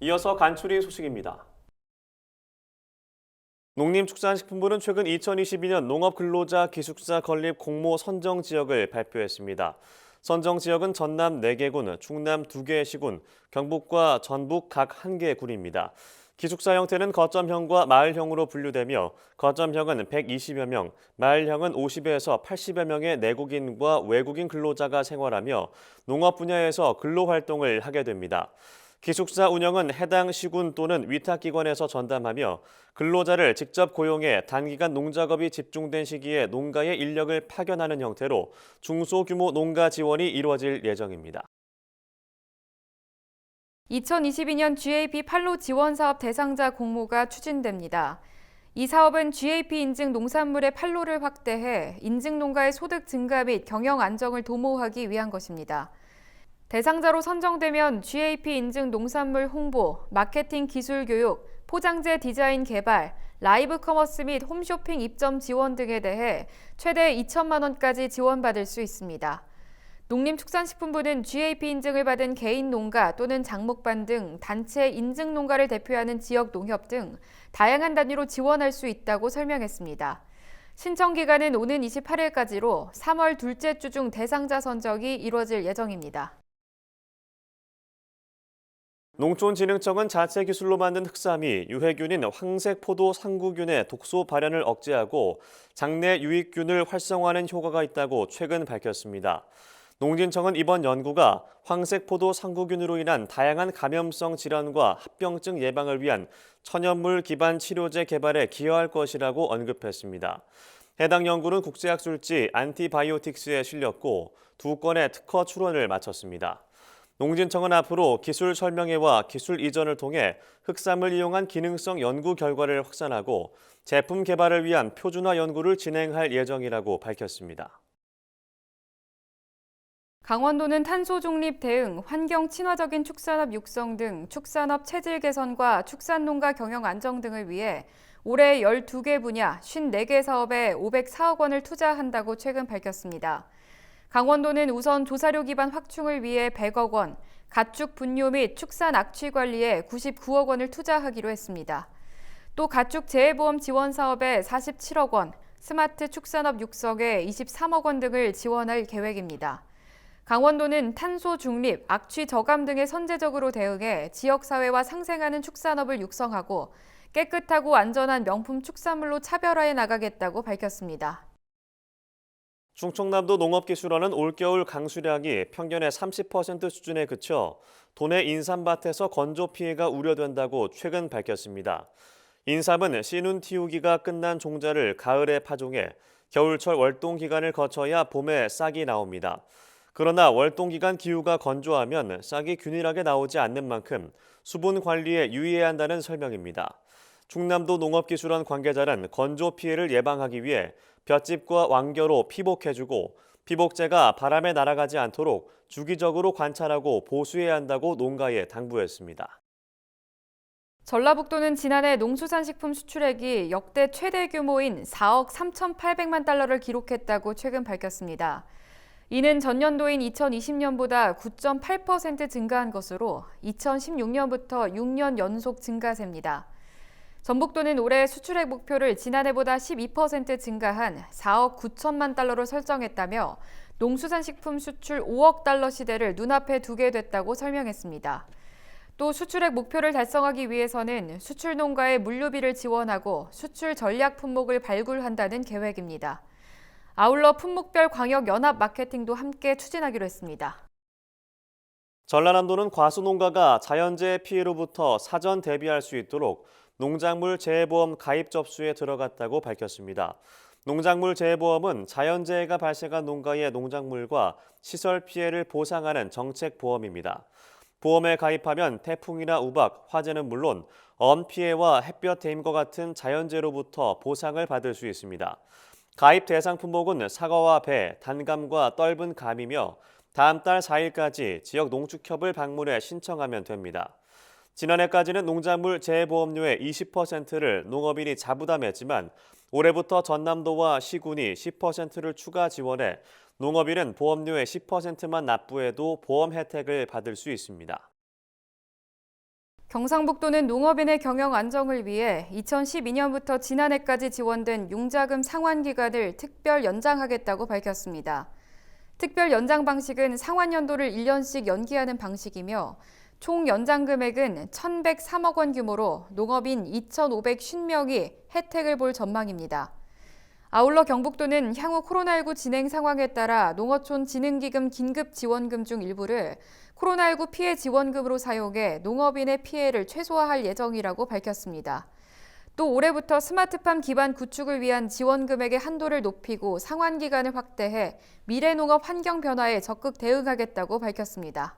이어서 간추린 소식입니다. 농림축산식품부는 최근 2022년 농업근로자 기숙사 건립 공모 선정 지역을 발표했습니다. 선정 지역은 전남 4개 군, 충남 2개 시군, 경북과 전북 각 1개 군입니다. 기숙사 형태는 거점형과 마을형으로 분류되며 거점형은 120여 명, 마을형은 50에서 80여 명의 내국인과 외국인 근로자가 생활하며 농업 분야에서 근로활동을 하게 됩니다. 기숙사 운영은 해당 시군 또는 위탁기관에서 전담하며 근로자를 직접 고용해 단기간 농작업이 집중된 시기에 농가에 인력을 파견하는 형태로 중소규모 농가 지원이 이루어질 예정입니다. 2022년 GAP 판로 지원 사업 대상자 공모가 추진됩니다. 이 사업은 GAP 인증 농산물의 판로를 확대해 인증 농가의 소득 증가 및 경영 안정을 도모하기 위한 것입니다. 대상자로 선정되면 GAP 인증 농산물 홍보, 마케팅 기술 교육, 포장재 디자인 개발, 라이브 커머스 및 홈쇼핑 입점 지원 등에 대해 최대 2천만 원까지 지원받을 수 있습니다. 농림축산식품부는 GAP 인증을 받은 개인 농가 또는 장목반 등 단체 인증 농가를 대표하는 지역 농협 등 다양한 단위로 지원할 수 있다고 설명했습니다. 신청 기간은 오는 28일까지로 3월 둘째 주 중 대상자 선정이 이루어질 예정입니다. 농촌진흥청은 자체 기술로 만든 흑삼이 유해균인 황색포도 상구균의 독소 발현을 억제하고 장내 유익균을 활성화하는 효과가 있다고 최근 밝혔습니다. 농진청은 이번 연구가 황색포도 상구균으로 인한 다양한 감염성 질환과 합병증 예방을 위한 천연물 기반 치료제 개발에 기여할 것이라고 언급했습니다. 해당 연구는 국제학술지 안티바이오틱스에 실렸고 2건의 특허 출원을 마쳤습니다. 농진청은 앞으로 기술 설명회와 기술 이전을 통해 흑삼을 이용한 기능성 연구 결과를 확산하고 제품 개발을 위한 표준화 연구를 진행할 예정이라고 밝혔습니다. 강원도는 탄소 중립 대응, 환경 친화적인 축산업 육성 등 축산업 체질 개선과 축산농가 경영 안정 등을 위해 올해 12개 분야 54개 사업에 504억 원을 투자한다고 최근 밝혔습니다. 강원도는 우선 조사료 기반 확충을 위해 100억 원, 가축 분뇨 및 축산 악취 관리에 99억 원을 투자하기로 했습니다. 또 가축 재해보험 지원 사업에 47억 원, 스마트 축산업 육성에 23억 원 등을 지원할 계획입니다. 강원도는 탄소 중립, 악취 저감 등에 선제적으로 대응해 지역사회와 상생하는 축산업을 육성하고 깨끗하고 안전한 명품 축산물로 차별화해 나가겠다고 밝혔습니다. 충청남도 농업기술원은 올겨울 강수량이 평년의 30% 수준에 그쳐 도내 인삼밭에서 건조 피해가 우려된다고 최근 밝혔습니다. 인삼은 씨눈 틔우기가 끝난 종자를 가을에 파종해 겨울철 월동 기간을 거쳐야 봄에 싹이 나옵니다. 그러나 월동 기간 기후가 건조하면 싹이 균일하게 나오지 않는 만큼 수분 관리에 유의해야 한다는 설명입니다. 충남도 농업기술원 관계자는 건조 피해를 예방하기 위해 볏짚과 왕겨로 피복해주고 피복제가 바람에 날아가지 않도록 주기적으로 관찰하고 보수해야 한다고 농가에 당부했습니다. 전라북도는 지난해 농수산식품 수출액이 역대 최대 규모인 4억 3,800만 달러를 기록했다고 최근 밝혔습니다. 이는 전년도인 2020년보다 9.8% 증가한 것으로 2016년부터 6년 연속 증가세입니다. 전북도는 올해 수출액 목표를 지난해보다 12% 증가한 4억 9천만 달러로 설정했다며 농수산식품 수출 5억 달러 시대를 눈앞에 두게 됐다고 설명했습니다. 또 수출액 목표를 달성하기 위해서는 수출 농가의 물류비를 지원하고 수출 전략 품목을 발굴한다는 계획입니다. 아울러 품목별 광역 연합 마케팅도 함께 추진하기로 했습니다. 전라남도는 과수농가가 자연재해 피해로부터 사전 대비할 수 있도록 농작물 재해보험 가입 접수에 들어갔다고 밝혔습니다. 농작물 재해보험은 자연재해가 발생한 농가의 농작물과 시설 피해를 보상하는 정책보험입니다. 보험에 가입하면 태풍이나 우박, 화재는 물론 엄 피해와 햇볕 데임과 같은 자연재해로부터 보상을 받을 수 있습니다. 가입 대상 품목은 사과와 배, 단감과 떫은 감이며 다음 달 4일까지 지역 농축협을 방문해 신청하면 됩니다. 지난해까지는 농작물 재해보험료의 20%를 농업인이 자부담했지만 올해부터 전남도와 시군이 10%를 추가 지원해 농업인은 보험료의 10%만 납부해도 보험 혜택을 받을 수 있습니다. 경상북도는 농업인의 경영 안정을 위해 2012년부터 지난해까지 지원된 융자금 상환 기간을 특별 연장하겠다고 밝혔습니다. 특별 연장 방식은 상환 연도를 1년씩 연기하는 방식이며 총 연장 금액은 1,103억 원 규모로 농업인 2,550명이 혜택을 볼 전망입니다. 아울러 경북도는 향후 코로나19 진행 상황에 따라 농어촌 진흥기금 긴급지원금 중 일부를 코로나19 피해 지원금으로 사용해 농업인의 피해를 최소화할 예정이라고 밝혔습니다. 또 올해부터 스마트팜 기반 구축을 위한 지원 금액의 한도를 높이고 상환 기간을 확대해 미래농업 환경 변화에 적극 대응하겠다고 밝혔습니다.